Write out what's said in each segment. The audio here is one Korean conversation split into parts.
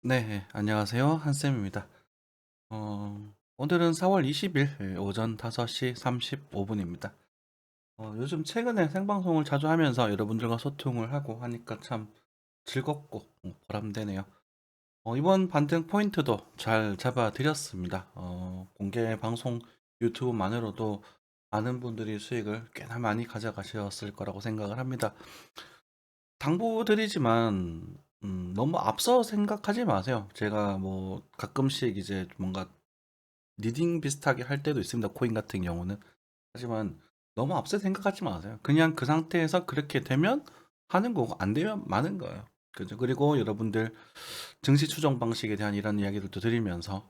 네, 안녕하세요. 한쌤입니다. 오늘은 4월 20일 오전 5시 35분입니다. 요즘 최근에 생방송을 자주 하면서 여러분들과 소통을 하고 하니까 참 즐겁고 보람되네요. 이번 반등 포인트도 잘 잡아드렸습니다. 공개 방송 유튜브만으로도 많은 분들이 수익을 꽤나 많이 가져가셨을 거라고 생각을 합니다. 당부드리지만 너무 앞서 생각하지 마세요. 제가 뭐 가끔씩 이제 뭔가 리딩 비슷하게 할 때도 있습니다. 코인 같은 경우는. 하지만 너무 앞서 생각하지 마세요. 그냥 그 상태에서 그렇게 되면 하는 거고 안 되면 마는 거예요. 그죠? 그리고 여러분들 증시 추정 방식에 대한 이런 이야기들도 드리면서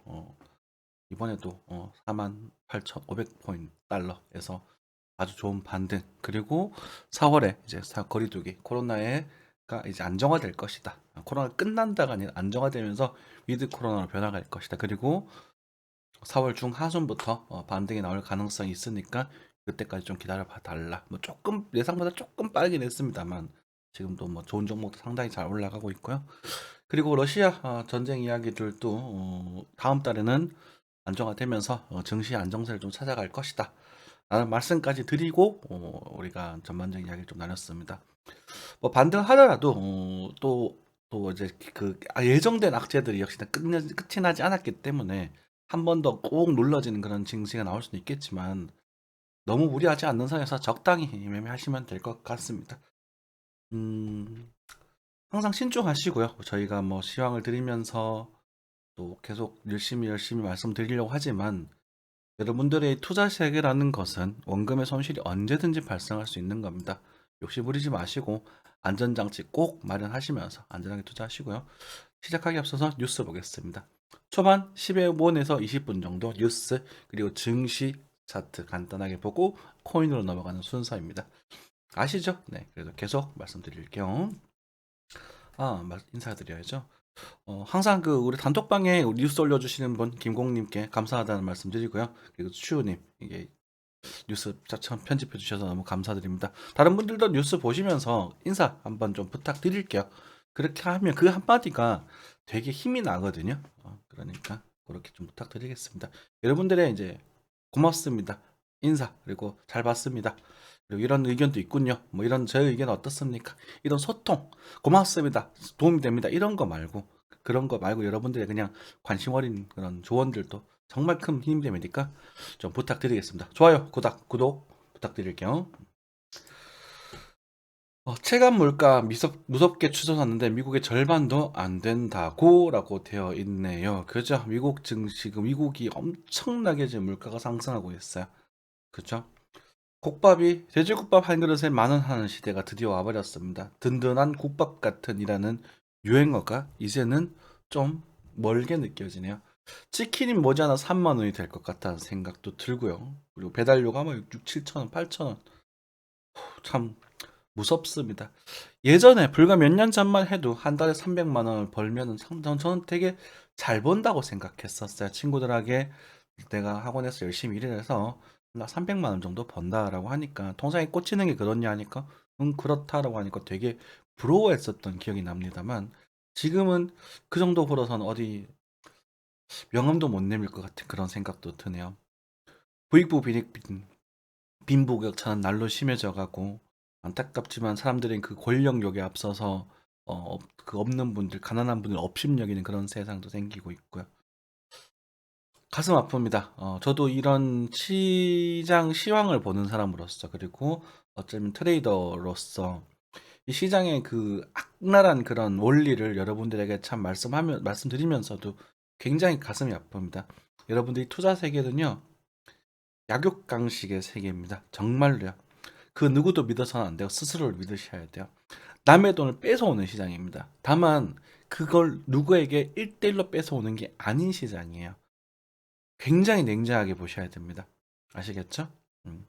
이번에도 48,500포인트 달러에서 아주 좋은 반등 그리고 4월에 이제 거리두기 코로나가 이제 안정화될 것이다. 코로나가 끝난다가 아니라 안정화되면서 위드 코로나로 변화갈 것이다. 그리고 4월 중하순부터 반등이 나올 가능성이 있으니까 그때까지 좀 기다려 봐 달라. 뭐 조금 예상보다 조금 빠르긴 했습니다만 지금도 뭐 좋은 종목도 상당히 잘 올라가고 있고요. 그리고 러시아 전쟁 이야기들도 다음 달에는 안정화되면서 증시 안정세를 좀 찾아갈 것이다. 라는 말씀까지 드리고 우리가 전반적인 이야기를 좀 나눴습니다. 뭐 반등하더라도 또 이제 그 예정된 악재들이 역시나 끝이 나지 않았기 때문에 한 번 더 꼭 눌러지는 그런 증시가 나올 수도 있겠지만 너무 무리하지 않는 선에서 적당히 매매하시면 될 것 같습니다. 음, 항상 신중하시고요. 저희가 뭐 시황을 드리면서 또 계속 열심히 말씀드리려고 하지만 여러분들의 투자 세계라는 것은 원금의 손실이 언제든지 발생할 수 있는 겁니다. 욕심 부리지 마시고 안전장치 꼭 마련하시면서 안전하게 투자하시고요. 시작하기 앞서서 뉴스 보겠습니다. 초반 15분에서 20분 정도 뉴스 그리고 증시 차트 간단하게 보고 코인으로 넘어가는 순서입니다. 아시죠? 네, 그래도 계속 말씀드릴게요. 인사드려야죠. 항상 그 우리 단톡방에 뉴스 올려주시는 분 김공님께 감사하다는 말씀드리고요. 그리고 추우님 이게 뉴스 참 편집해 주셔서 너무 감사드립니다. 다른 분들도 뉴스 보시면서 인사 한번 좀 부탁드릴게요. 그렇게 하면 그 한마디가 되게 힘이 나거든요. 그러니까 그렇게 좀 부탁드리겠습니다. 여러분들의 이제 고맙습니다. 인사 그리고 잘 봤습니다. 그리고 이런 의견도 있군요. 뭐 이런 제 의견 어떻습니까? 이런 소통 고맙습니다. 도움이 됩니다. 이런 거 말고 그런 거 말고 여러분들의 그냥 관심 어린 그런 조언들도 정말 큰 힘이 됩니까? 좀 부탁드리겠습니다. 좋아요, 구독 부탁드릴게요. 체감 물가 무섭게 추정하는데 미국의 절반도 안 된다고라고 되어 있네요. 그죠? 미국 지금 미국이 엄청나게 지금 물가가 상승하고 있어요. 그죠? 국밥이 돼지국밥 한 그릇에 10,000원 하는 시대가 드디어 와버렸습니다. 든든한 국밥 같은 이라는 유행어가 이제는 좀 멀게 느껴지네요. 치킨이 머지않아 3만 원이 될 것 같다는 생각도 들고요. 그리고 배달료가 뭐 6, 7천 원, 8천 원. 참 무섭습니다. 예전에 불과 몇 년 전만 해도 한 달에 300만 원을 벌면은 저는 되게 잘 번다고 생각했었어요. 친구들에게 내가 학원에서 열심히 일을 해서 나 300만 원 정도 번다라고 하니까 통장에 꽂히는 게 그렇냐 하니까 그렇다라고 하니까 되게 부러워했었던 기억이 납니다만 지금은 그 정도 벌어서는 어디 명함도 못 내밀 것 같은 그런 생각도 드네요. 부익부 빈부격차는 날로 심해져 가고 안타깝지만 사람들은 그 권력욕에 앞서서 그 없는 분들, 가난한 분들 업신여기는 그런 세상도 생기고 있고요. 가슴 아픕니다. 저도 이런 시장 시황을 보는 사람으로서 그리고 어쩌면 트레이더로서 이 시장의 그 악랄한 그런 원리를 여러분들에게 참 말씀드리면서도 굉장히 가슴이 아픕니다. 여러분들이 투자 세계는요, 약육강식의 세계입니다. 정말로요. 그 누구도 믿어서는 안 돼요. 스스로를 믿으셔야 돼요. 남의 돈을 뺏어오는 시장입니다. 다만 그걸 누구에게 1대1로 뺏어오는 게 아닌 시장이에요. 굉장히 냉정하게 보셔야 됩니다. 아시겠죠? 음.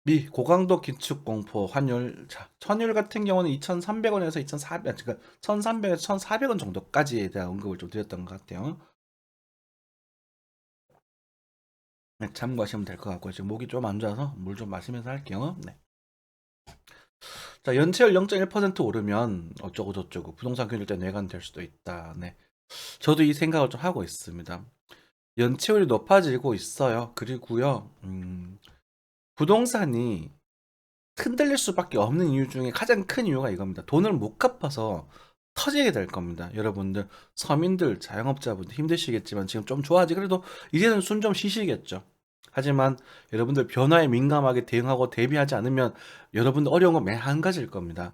미 고강도 기축 공포 환율 자, 환율 같은 경우는 2,300원에서 2,400 그러니까 1,300에서 1,400원 정도까지에 대한 언급을 좀 드렸던 것 같아요. 네, 참고하시면 될 것 같고요. 지금 목이 좀 안 좋아서 물 좀 마시면서 할게요. 네. 자, 연체율 0.1% 오르면 어쩌고 저쩌고 부동산 경일대 내관될 수도 있다. 네. 저도 이 생각을 좀 하고 있습니다. 연체율이 높아지고 있어요. 그리고요, 부동산이 흔들릴 수밖에 없는 이유 중에 가장 큰 이유가 이겁니다. 돈을 못 갚아서 터지게 될 겁니다. 여러분들, 서민들, 자영업자분들 힘드시겠지만 지금 좀 좋아지 그래도 이제는 숨 좀 쉬시겠죠. 하지만 여러분들 변화에 민감하게 대응하고 대비하지 않으면 여러분들 어려운 건 맨 한 가지일 겁니다.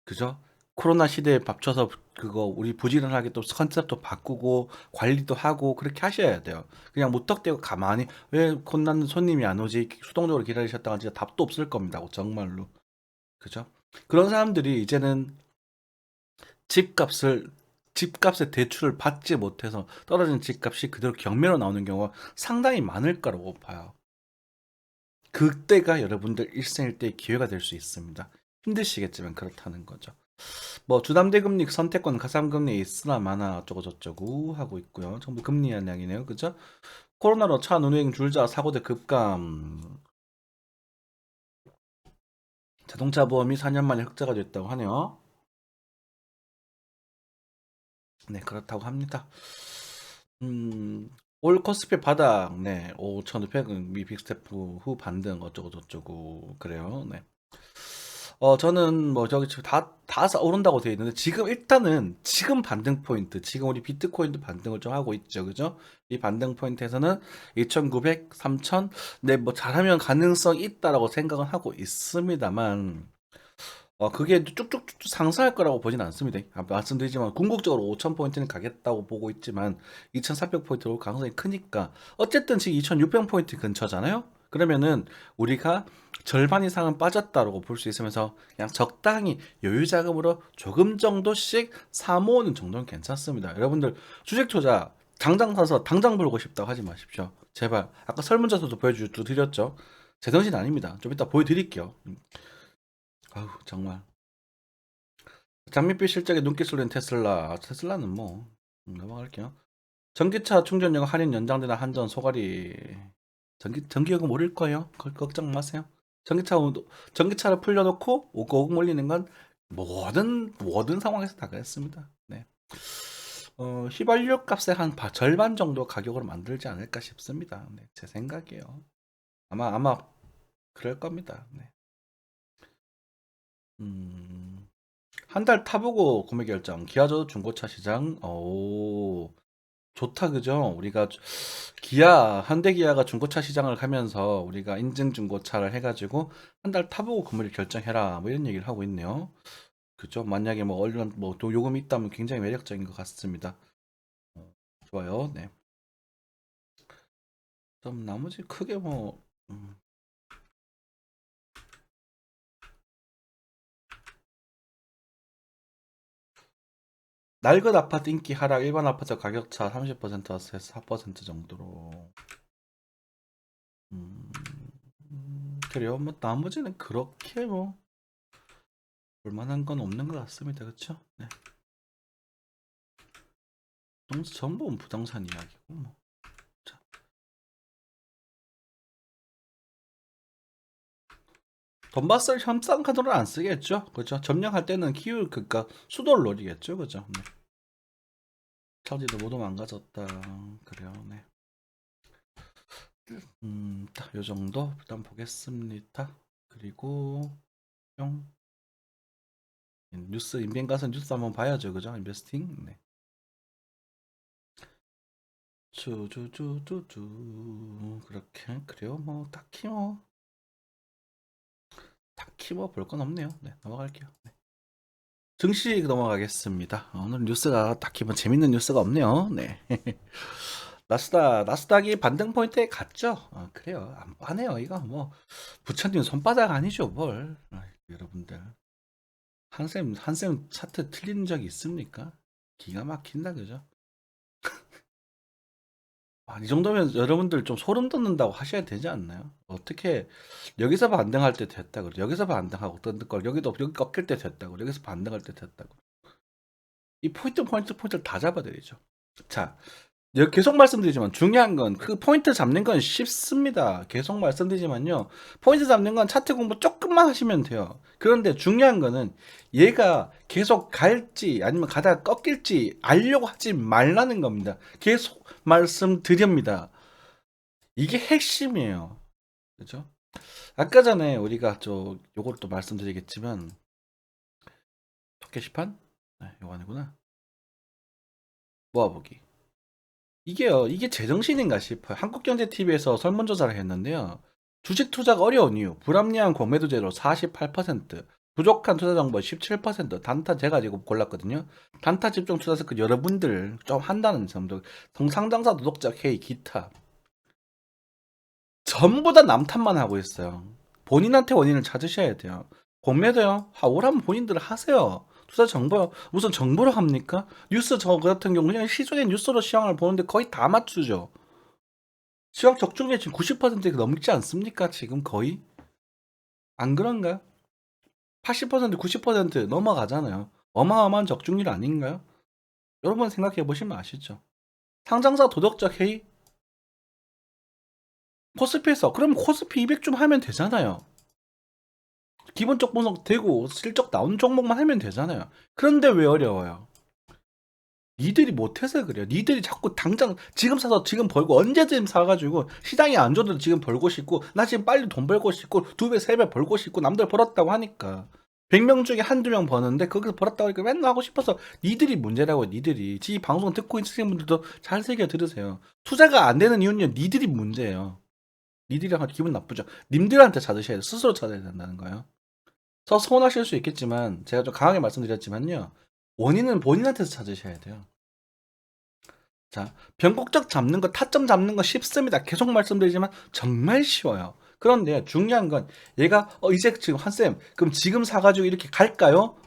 그죠? 코로나 시대에 밥쳐서 그거 우리 부지런하게 또 컨셉도 바꾸고 관리도 하고 그렇게 하셔야 돼요. 그냥 무턱대고 가만히 왜 콘난 손님이 안 오지 수동적으로 기다리셨다가 진짜 답도 없을 겁니다. 정말로. 그죠? 그런 사람들이 이제는 집값을 집값의 대출을 받지 못해서 떨어진 집값이 그대로 경매로 나오는 경우가 상당히 많을 거라고 봐요. 그때가 여러분들 일생일대의 기회가 될 수 있습니다. 힘드시겠지만 그렇다는 거죠. 뭐 주담대금리 선택권 가상금리 있으나 마나 어쩌고 저쩌고 하고 있고요. 전부 금리 이야기네요. 그죠? 코로나로 차 운행 줄자 사고대 급감. 자동차 보험이 4년 만에 흑자가 됐다고 하네요. 네, 그렇다고 합니다. 올 코스피 바닥, 네, 5,500은 미 빅스텝 후 반등 어쩌고 저쩌고 그래요. 네. 저는 뭐 저기 지금 다 오른다고 되어 있는데 지금 일단은 지금 반등 포인트, 지금 우리 비트코인도 반등을 좀 하고 있죠, 그죠? 이 반등 포인트에서는 2,900, 3,000, 네, 뭐 잘하면 가능성 있다라고 생각은 하고 있습니다만, 그게 쭉쭉쭉 상승할 거라고 보진 않습니다. 말씀드리지만 궁극적으로 5,000 포인트는 가겠다고 보고 있지만 2,400 포인트로 가능성이 크니까 어쨌든 지금 2,600 포인트 근처잖아요. 그러면은 우리가 절반 이상은 빠졌다라고 볼 수 있으면서 그냥 적당히 여유 자금으로 조금 정도씩 사 모으는 정도는 괜찮습니다. 여러분들 주식 투자 당장 사서 당장 벌고 싶다고 하지 마십시오. 제발. 아까 설문조사도 보여드렸죠. 제정신 아닙니다. 좀 이따 보여드릴게요. 아우 정말. 장밋빛 실적에 눈길 쏠린 테슬라. 테슬라는 뭐 넘어갈게요. 전기차 충전용 할인 연장되나 한전 소가리. 전기요금 오를 거예요. 걱정 마세요. 전기차 전기차를 풀려놓고 오고오고 몰리는 건 모든 상황에서 다 그랬습니다. 네. 휘발유 값의 한 절반 정도 가격으로 만들지 않을까 싶습니다. 네, 제 생각이에요. 아마 그럴 겁니다. 네. 한 달 타보고 구매 결정. 기아저 중고차 시장. 오, 좋다, 그죠? 우리가 현대 기아가 중고차 시장을 가면서 우리가 인증 중고차를 해가지고 한 달 타보고 구매를 결정해라. 뭐 이런 얘기를 하고 있네요. 그죠? 만약에 뭐 얼른 뭐 또 요금이 있다면 굉장히 매력적인 것 같습니다. 좋아요. 네. 좀 나머지 크게 뭐 낡은 아파트 인기 하락, 일반 아파트 가격차 30%에서 4% 정도로. 음, 그래요. 뭐 나머지는 그렇게 뭐 볼만한 건 없는 것 같습니다. 그렇죠? 네. 전부 부동산 이야기고 뭐. 자, 돈바스를 현상 카드로 안 쓰겠죠? 그렇죠? 점령할 때는 그러니까 수도를 노리겠죠, 그죠? 네. 차지도 모두 망가졌다. 그래요, 네. 딱 요 정도 일단 보겠습니다. 그리고 뿅. 뉴스 인벤 가서 뉴스 한번 봐야죠, 그죠? 인베스팅. 네. 쭈쭈쭈쭈쭈 그렇게 그래요. 뭐 딱히 뭐 볼 건 없네요. 네, 넘어갈게요. 네. 증시 넘어가겠습니다. 오늘 뉴스가 딱히 뭐 재밌는 뉴스가 없네요. 네. 나스닥이 반등 포인트에 갔죠. 그래요. 안 빠네요. 이거 뭐 부처님 손바닥 아니죠, 뭘? 여러분들 한샘 차트 틀린 적이 있습니까? 기가 막힌다, 그죠? 이 정도면 여러분들 좀 소름 돋는다고 하셔야 되지 않나요? 어떻게 여기서 반등할 때 됐다고 여기서 반등하고 뜬 걸 여기 꺾일 때 됐다고 여기서 반등할 때 됐다고 이 포인트를 다 잡아드리죠. 자, 내가 계속 말씀드리지만 중요한 건 그 포인트 잡는 건 쉽습니다. 계속 말씀드리지만요. 포인트 잡는 건 차트 공부 조금만 하시면 돼요. 그런데 중요한 거는 얘가 계속 갈지 아니면 가다가 꺾일지 알려고 하지 말라는 겁니다. 계속 말씀드립니다. 이게 핵심이에요. 그죠? 아까 전에 우리가 요걸 또 말씀드리겠지만 토끼시판? 네, 요거 아니구나. 모아보기. 이게 제정신인가 싶어요. 한국경제TV에서 설문조사를 했는데요. 주식 투자가 어려운 이유, 불합리한 공매도제로 48%, 부족한 투자 정보 17%, 단타 제가 지금 골랐거든요. 단타 집중 투자 습관 여러분들 좀 한다는 점도, 동상장사 도덕적 회의 기타. 전부 다 남탓만 하고 있어요. 본인한테 원인을 찾으셔야 돼요. 공매도요. 오라면 본인들 하세요. 투자 정보요. 무슨 정보로 합니까? 뉴스 저 같은 경우 그냥 시중에 뉴스로 시황을 보는데 거의 다 맞추죠. 시황 적중률이 지금 90% 넘지 않습니까? 지금 거의? 안 그런가요? 80% 90% 넘어가잖아요. 어마어마한 적중률 아닌가요? 여러분 생각해 보시면 아시죠? 상장사 도덕적 해이? 코스피에서 그럼 코스피 200 좀 하면 되잖아요. 기본적 분석 되고 실적 나온 종목만 하면 되잖아요. 그런데 왜 어려워요? 니들이 못해서 그래요. 니들이 자꾸 당장 지금 사서 지금 벌고 언제든 사가지고 시장이 안 좋아도 지금 벌고 싶고 나 지금 빨리 돈 벌고 싶고 2배, 3배 벌고 싶고 남들 벌었다고 하니까 100명 중에 한두 명 버는데 거기서 벌었다고 하니까 맨날 하고 싶어서 니들이 문제라고 니들이. 지 방송 듣고 있으신 분들도 잘 새겨 들으세요. 투자가 안 되는 이유는 니들이 문제예요. 니들이랑 기분 나쁘죠. 님들한테 찾으셔야 돼요. 스스로 찾아야 된다는 거예요. 서운하실 수 있겠지만 제가 좀 강하게 말씀드렸지만요. 원인은 본인한테서 찾으셔야 돼요. 자, 변곡적 잡는 거, 타점 잡는 거 쉽습니다. 계속 말씀드리지만 정말 쉬워요. 그런데 중요한 건 얘가 이제 지금 한쌤 그럼 지금 사가지고 이렇게 갈까요?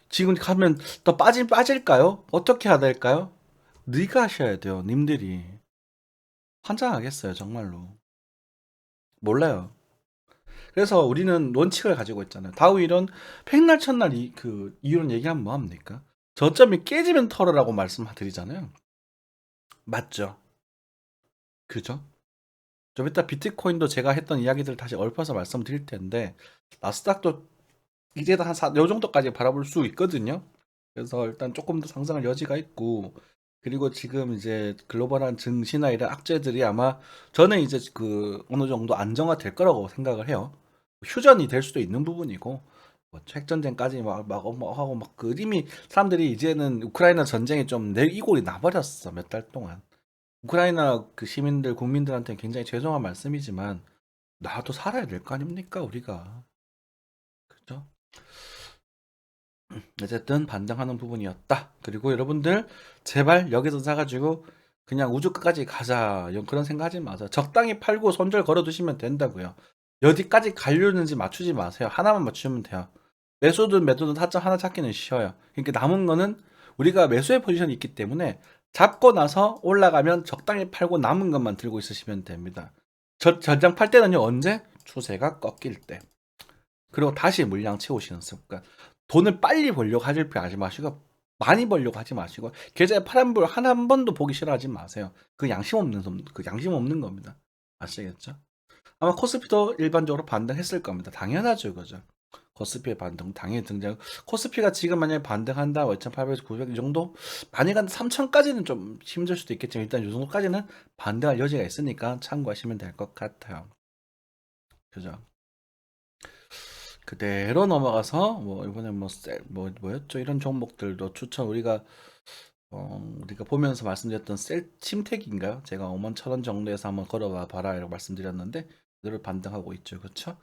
지금 가면 더 빠질까요? 어떻게 해야 될까요? 네가 하셔야 돼요. 님들이. 환장하겠어요. 정말로. 몰라요. 그래서 우리는 원칙을 가지고 있잖아요. 다우이론 백날 첫날 그 이론 얘기하면 뭐합니까? 저점이 깨지면 털으라고 말씀드리잖아요. 맞죠? 그죠? 좀 이따 비트코인도 제가 했던 이야기들 다시 얽혀서 말씀드릴 텐데 나스닥도 이제 요 정도까지 바라볼 수 있거든요. 그래서 일단 조금 더 상승할 여지가 있고 그리고 지금 이제 글로벌한 증시나 이런 악재들이 아마 저는 이제 그 어느 정도 안정화될 거라고 생각을 해요. 휴전이 될 수도 있는 부분이고 뭐 핵전쟁까지 하고 막 그 이미 사람들이 이제는 우크라이나 전쟁이 좀 내이골이 나버렸어 몇 달 동안. 우크라이나 그 시민들 국민들한테 굉장히 죄송한 말씀이지만 나도 살아야 될 거 아닙니까 우리가. 그죠? 어쨌든 반등하는 부분이었다. 그리고 여러분들 제발 여기서 사가지고 그냥 우주 끝까지 가자 그런 생각하지 마세요. 적당히 팔고 손절 걸어두시면 된다고요. 어디까지 가려는지 맞추지 마세요. 하나만 맞추면 돼요. 매수든 매도든 타점 하나 찾기는 쉬워요. 그러니까 남은 거는 우리가 매수의 포지션이 있기 때문에 잡고 나서 올라가면 적당히 팔고 남은 것만 들고 있으시면 됩니다. 전장 팔 때는요 언제? 추세가 꺾일 때. 그리고 다시 물량 채우시는 습관. 돈을 빨리 벌려고 하지 마시고 많이 벌려고 하지 마시고 계좌에 파란불 한 번도 보기 싫어하지 마세요. 그 양심 없는 겁니다. 아시겠죠? 아마 코스피도 일반적으로 반등했을 겁니다. 당연하죠, 그죠? 코스피의 반등 당연히 등장. 코스피가 지금 만약에 반등한다, 2,800에서 900 이 정도 많이 간 3,000까지는 좀 힘들 수도 있겠지만 일단 이 정도까지는 반등할 여지가 있으니까 참고하시면 될 것 같아요. 그죠? 그대로 넘어가서 뭐 이번에 뭐였죠? 이런 종목들도 추천 우리가 보면서 말씀드렸던 셀 침택인가요? 제가 51,000원 정도에서 한번 걸어봐 봐라 이라고 말씀드렸는데 그대로 반등하고 있죠. 그렇죠?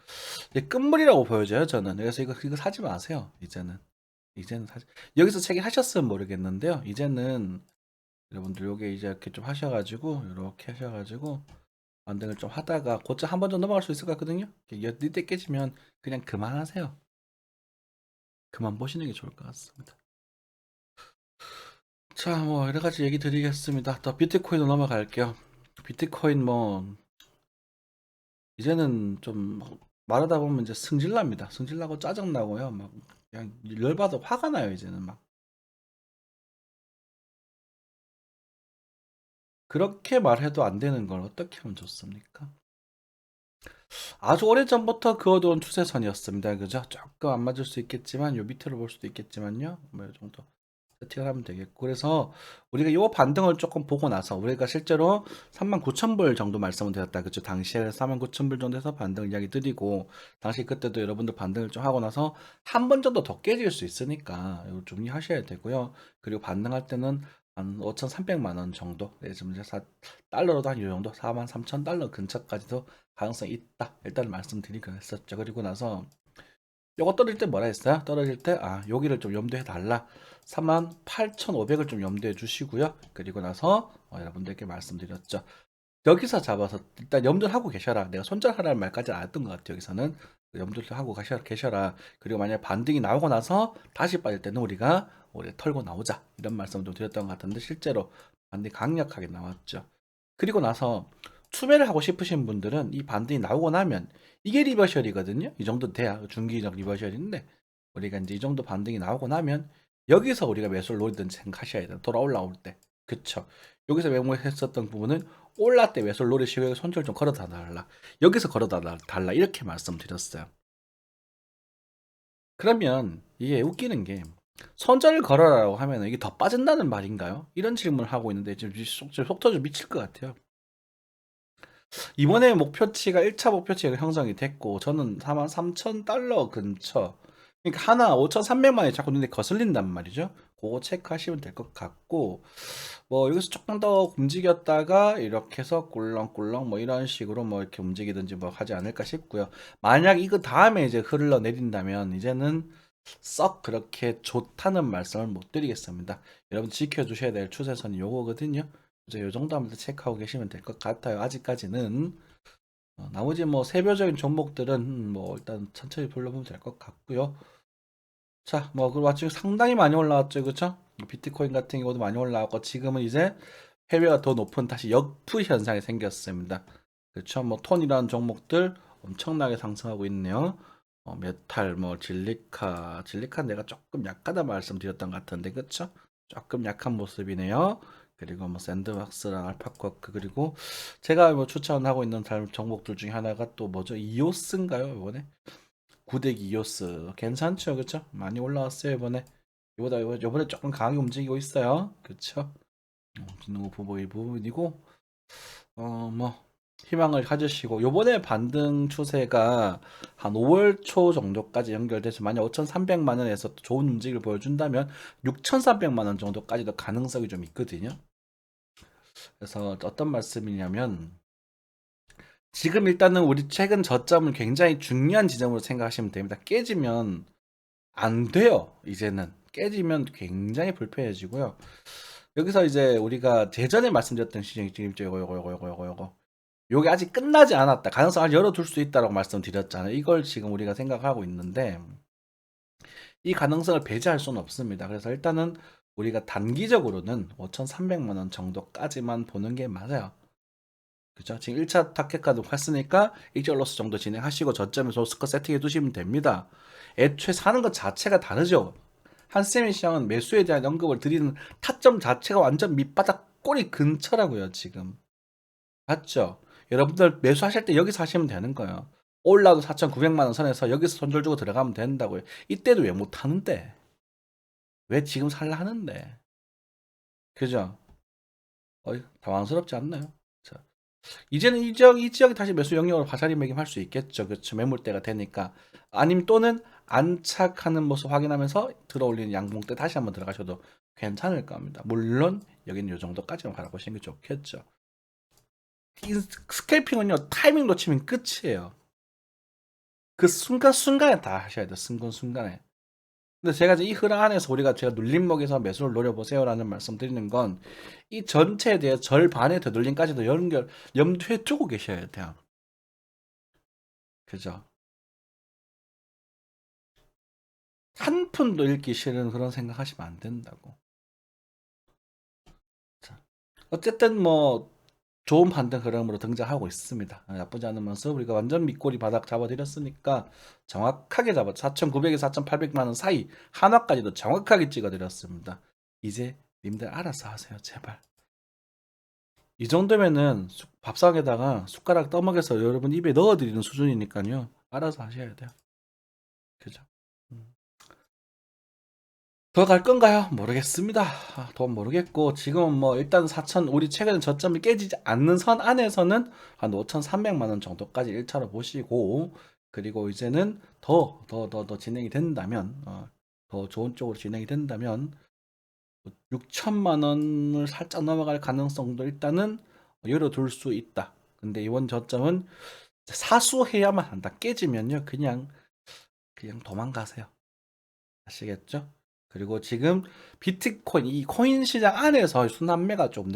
이게 끝물이라고 보여져요, 저는. 그래서 이거 사지 마세요. 이제는 사지. 여기서 체결하셨으면 모르겠는데요. 이제는 여러분들 요게 이제 이렇게 좀 하셔가지고 이렇게 하셔가지고 반등을 좀 하다가 고점 한 번 좀 넘어갈 수 있을 것 같거든요. 이때 깨지면 그냥 그만하세요. 그만 보시는 게 좋을 것 같습니다. 자, 뭐 여러 가지 얘기 드리겠습니다. 또 비트코인으로 넘어갈게요. 비트코인 뭐 이제는 좀 말하다 보면 이제 승질납니다. 승질나고 짜증나고요. 막 그냥 열받아 화가 나요. 이제는 막 그렇게 말해도 안 되는 걸 어떻게 하면 좋습니까? 아주 오래전부터 그어둔 추세선이었습니다. 그죠? 조금 안 맞을 수 있겠지만 요 밑으로 볼 수도 있겠지만요. 뭐 요 정도 세팅을 하면 되겠고, 그래서 우리가 요 반등을 조금 보고 나서 우리가 실제로 39,000불 정도 말씀을 드렸다. 그죠? 당시에 49,000불 정도 해서 반등 이야기 드리고, 당시 그때도 여러분들 반등을 좀 하고 나서 한 번 정도 더 깨질 수 있으니까 이거 정리하셔야 되고요. 그리고 반등할 때는 한 5,300만 원 정도, 지금 이제 달러로도 한 이 정도 43,000달러 근처까지도 가능성이 있다. 일단 말씀드리긴 했었죠. 그리고 나서 요거 떨어질 때 뭐라 했어요? 떨어질 때 여기를 좀 염두해 달라. 48,500을 좀 염두해 주시고요. 그리고 나서 여러분들께 말씀드렸죠. 여기서 잡아서 일단 염두를 하고 계셔라. 내가 손절하라는 말까지 안 했던 것 같아요. 여기서는 염두를 하고 계셔라. 그리고 만약에 반등이 나오고 나서 다시 빠질 때는 우리가 털고 나오자. 이런 말씀 좀 드렸던 것 같은데 실제로 반등이 강력하게 나왔죠. 그리고 나서 추매를 하고 싶으신 분들은 이 반등이 나오고 나면 이게 리버셜이거든요. 이 정도 돼야 중기적 리버셜인데, 우리가 이제 이 정도 반등이 나오고 나면 여기서 우리가 매수를 노리든지 생각하셔야 돼요. 돌아 올라올 때. 그쵸? 여기서 매모했었던 부분은 올라 때 매수를 노리시고 손절 좀 걸어다 달라. 여기서 걸어다 달라. 이렇게 말씀드렸어요. 그러면 이게 웃기는 게, 손절을 걸어라라고 하면 이게 더 빠진다는 말인가요? 이런 질문을 하고 있는데 지금 속 터져 미칠 것 같아요. 이번에 목표치가 1차 목표치가 형성이 됐고, 저는 43,000달러 근처, 그러니까 하나 5,300만 원이 자꾸 눈에 거슬린단 말이죠. 그거 체크하시면 될 것 같고, 뭐 여기서 조금 더 움직였다가 이렇게 해서 꿀렁꿀렁 뭐 이런 식으로 뭐 이렇게 움직이든지 뭐 하지 않을까 싶고요. 만약 이거 다음에 이제 흘러내린다면 이제는 썩 그렇게 좋다는 말씀을 못 드리겠습니다. 여러분 지켜주셔야 될 추세선이 요거거든요. 이제 요 정도 한번 체크하고 계시면 될 것 같아요. 아직까지는. 나머지 뭐 세부적인 종목들은 뭐 일단 천천히 불러보면 될 것 같고요. 자, 뭐 그리고 지금 상당히 많이 올라왔죠, 그렇죠? 비트코인 같은 경우도 많이 올라왔고, 지금은 이제 해외가 더 높은 다시 역푸 현상이 생겼습니다. 그렇죠? 뭐 톤이라는 종목들 엄청나게 상승하고 있네요. 메탈, 뭐 질리카 내가 조금 약하다 말씀드렸던 것 같은데, 그렇죠? 조금 약한 모습이네요. 그리고 뭐 샌드박스랑 알파쿼크, 그리고 제가 뭐 추천하고 있는 종목들 중에 하나가 또 뭐죠? 이오스인가요, 이번에? 구데기 이오스 괜찮죠, 그렇죠? 많이 올라왔어요 이번에. 이번에 조금 강하게 움직이고 있어요, 그렇죠? 진호 부부 이 부분이고, 뭐 희망을 가지시고, 요번에 반등 추세가 한 5월 초 정도까지 연결돼서 만약 5,300만 원에서 좋은 움직임을 보여준다면 6,300만 원 정도까지도 가능성이 좀 있거든요. 그래서 어떤 말씀이냐면, 지금 일단은 우리 최근 저점은 굉장히 중요한 지점으로 생각하시면 됩니다. 깨지면 안 돼요. 이제는 깨지면 굉장히 불편해지고요. 여기서 이제 우리가 예전에 말씀드렸던 시장이 지금 요거 요게 아직 끝나지 않았다. 가능성을 열어둘 수 있다라고 말씀드렸잖아요. 이걸 지금 우리가 생각하고 있는데 이 가능성을 배제할 수는 없습니다. 그래서 일단은 우리가 단기적으로는 5,300만 원 정도까지만 보는 게 맞아요. 그죠? 지금 1차 타켓카드 했으니까 익절 로스 정도 진행하시고 저점에 소스커 세팅해 두시면 됩니다. 애초에 사는 것 자체가 다르죠. 한세미 시장은 매수에 대한 언급을 드리는 타점 자체가 완전 밑바닥 꼬리 근처라고요, 지금. 맞죠? 여러분들 매수하실 때 여기서 하시면 되는 거예요. 올라도 4,900만 원 선에서 여기서 손절 주고 들어가면 된다고요. 이때도 왜 못 하는데? 왜 지금 살라 하는데? 그죠? 당황스럽지 않나요? 자, 이제는 이 지역이 다시 매수 영역으로 자리매김할 수 있겠죠. 그렇죠. 매물대가 되니까. 아니면 또는 안착하는 모습 확인하면서 들어올리는 양봉대 다시 한번 들어가셔도 괜찮을 겁니다. 물론 여기는 이 정도까지만 바라보시는 게 좋겠죠. 이 스캘핑은요, 타이밍 놓치면 끝이에요. 그 순간순간에 다 하셔야 돼요. 순간순간에. 근데 제가 이제 이 흐름 안에서 우리가 제가 눌림목에서 매수를 노려보세요라는 말씀 드리는 건 이 전체에 대해 절반의 되돌림까지도 염두에 두고 계셔야 돼요. 그죠? 한 푼도 읽기 싫은 그런 생각하시면 안 된다고. 자, 어쨌든 뭐 좋은 반등 흐름으로 등장하고 있습니다. 나쁘지 않은 모습. 우리가 완전 밑꼬리 바닥 잡아드렸으니까 정확하게 4,900에서 4,800만 원 사이 한화까지도 정확하게 찍어드렸습니다. 이제 님들 알아서 하세요, 제발. 이 정도면은 밥상에다가 숟가락 떠먹여서 여러분 입에 넣어드리는 수준이니까요. 알아서 하셔야 돼요. 그죠? 음. 더 갈 건가요? 모르겠습니다. 더 모르겠고 지금은 뭐 일단 4천 우리 최근 저점이 깨지지 않는 선 안에서는 한 5,300만 원 정도까지 1차로 보시고 그리고 이제는 더 진행이 된다면 더 좋은 쪽으로 진행이 된다면 6천만 원을 살짝 넘어갈 가능성도 일단은 열어둘 수 있다. 근데 이번 저점은 사수해야만 한다. 깨지면요 그냥 도망가세요. 아시겠죠? 그리고 지금 비트코인 이 코인 시장 안에서 순환매가 좀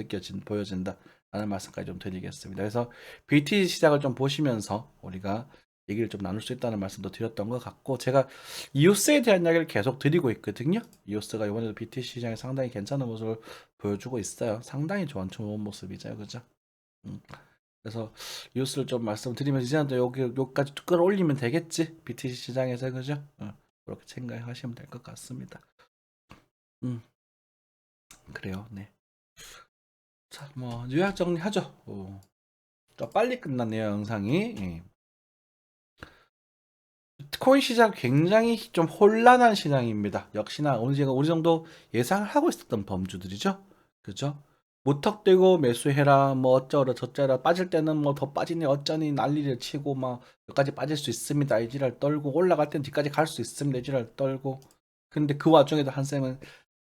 보여진다 라는 말씀까지 좀 드리겠습니다. 그래서 BTC 시장을 좀 보시면서 우리가 얘기를 좀 나눌 수 있다는 말씀도 드렸던 것 같고 제가 이오스에 대한 이야기를 계속 드리고 있거든요. 이오스가 이번에도 BTC 시장에 상당히 괜찮은 모습을 보여주고 있어요. 상당히 좋은 모습이죠. 그죠? 그래서 이오스를 좀 말씀드리면서 이제는 여기까지 끌어올리면 되겠지. BTC 시장에서 그죠? 그렇게 생각하시면 될 것 같습니다. 음, 그래요. 네. 자, 뭐 요약 정리하죠. 좀 빨리 끝났네요, 영상이. 예. 비트코인 시장 굉장히 좀 혼란한 시장입니다. 역시나 오늘 제가 어느 정도 예상을 하고 있었던 범주들이죠. 그죠? 무턱대고 매수해라, 뭐 어쩌라 저쩌라 빠질 때는 뭐 더 빠지니 어쩌니 난리를 치고 막 여기까지 빠질 수 있습니다. 이지랄 떨고 올라갈 땐 뒤까지 갈 수 있습니다. 이지랄 떨고. 근데 그 와중에도 한쌤은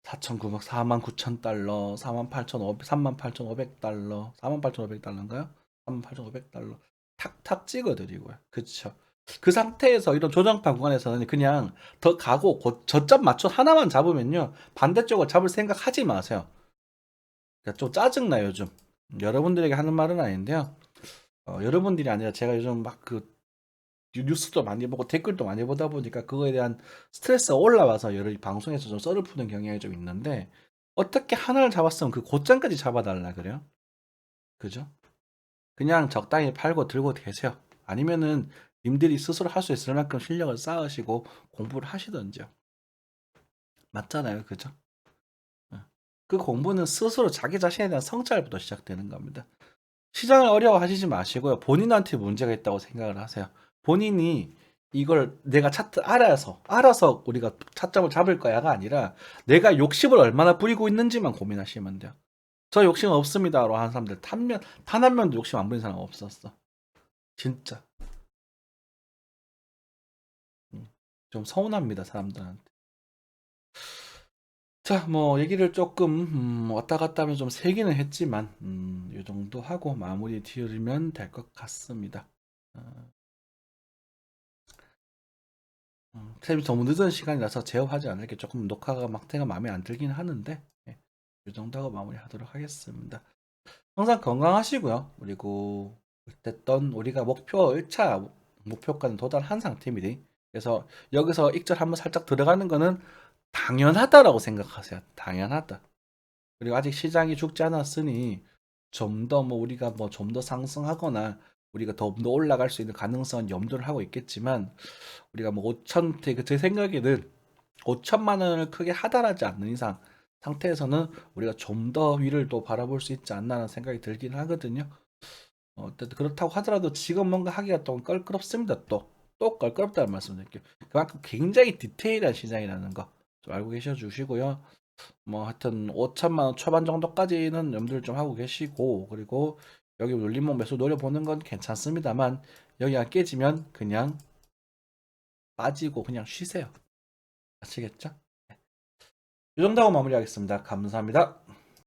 4,900, 49,000달러, 48,500, 38,500달러, 48,500달러인가요? 38,500달러 탁탁 찍어드리고요. 그쵸. 그 상태에서 이런 조정판 구간에서는 그냥 더 가고 저점 맞춰 하나만 잡으면요. 반대쪽을 잡을 생각 하지 마세요. 그러니까 좀 짜증나요, 요즘. 여러분들에게 하는 말은 아닌데요. 여러분들이 아니라 제가 요즘 막 뉴스도 많이 보고 댓글도 많이 보다 보니까 그거에 대한 스트레스가 올라와서 여러 방송에서 좀 썰을 푸는 경향이 좀 있는데 어떻게 하나를 잡았으면 그 고점까지 잡아달라 그래요? 그죠? 그냥 적당히 팔고 들고 계세요. 아니면은 님들이 스스로 할 수 있을 만큼 실력을 쌓으시고 공부를 하시던지요. 맞잖아요. 그죠? 어. 그 공부는 스스로 자기 자신에 대한 성찰부터 시작되는 겁니다. 시장을 어려워하시지 마시고요. 본인한테 문제가 있다고 생각을 하세요. 본인이 이걸 내가 차트 알아서 우리가 차점을 잡을 거야가 아니라 내가 욕심을 얼마나 부리고 있는지만 고민하시면 돼요. 저 욕심 없습니다로 하는 사람들 단 한 명도 욕심 안 부린 사람 없었어. 진짜. 좀 서운합니다, 사람들한테. 자, 뭐 얘기를 조금 왔다 갔다 하면 좀 세기는 했지만 이 정도 하고 마무리 지으면 될 것 같습니다. 어, 쌤이 너무 늦은 시간이라서 제어하지 않을게 조금 녹화가 막대가 마음에 안 들긴 하는데 예, 이 정도 하고 마무리하도록 하겠습니다. 항상 건강하시고요. 그리고 어쨌든 우리가 1차 목표까지 도달한 상태입니다. 그래서 여기서 익절 한번 살짝 들어가는 거는 당연하다라고 생각하세요. 당연하다. 그리고 아직 시장이 죽지 않았으니 좀 더 뭐 우리가 뭐 좀 더 상승하거나 우리가 더 올라갈 수 있는 가능성은 염두를 하고 있겠지만 우리가 뭐 5천 제 생각에는 5천만 원을 크게 하달하지 않는 이상 상태에서는 우리가 좀 더 위를 또 바라볼 수 있지 않나라는 생각이 들긴 하거든요. 어쨌든 그렇다고 하더라도 지금 뭔가 하기가 또 껄끄럽습니다. 또 껄끄럽다는 말씀드릴게요. 그만큼 굉장히 디테일한 시장이라는 거 좀 알고 계셔 주시고요. 뭐 하여튼 5천만 원 초반 정도까지는 염두를 좀 하고 계시고 그리고 여기 눌림목 매수 노려보는 건 괜찮습니다만 여기가 깨지면 그냥 빠지고 그냥 쉬세요. 아시겠죠? 이 정도 하고 마무리하겠습니다. 감사합니다.